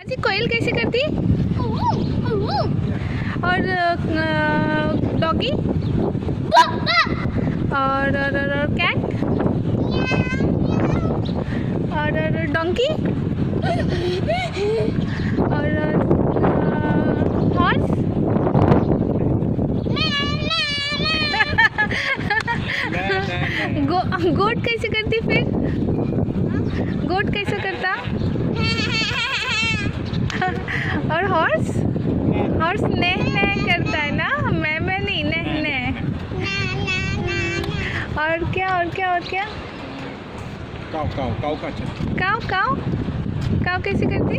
जी कोयल कैसे करती? और डॉगी और कैट और डोंकी और हॉर्स। गोट कैसे करती फिर? गोट कैसे करता? और हॉर्स? हॉर्स नेह नेह करता है ना, मैं नहीं, नेह नेह। और क्या और क्या और क्या? काव काव काव का काव काव काव कैसे करती?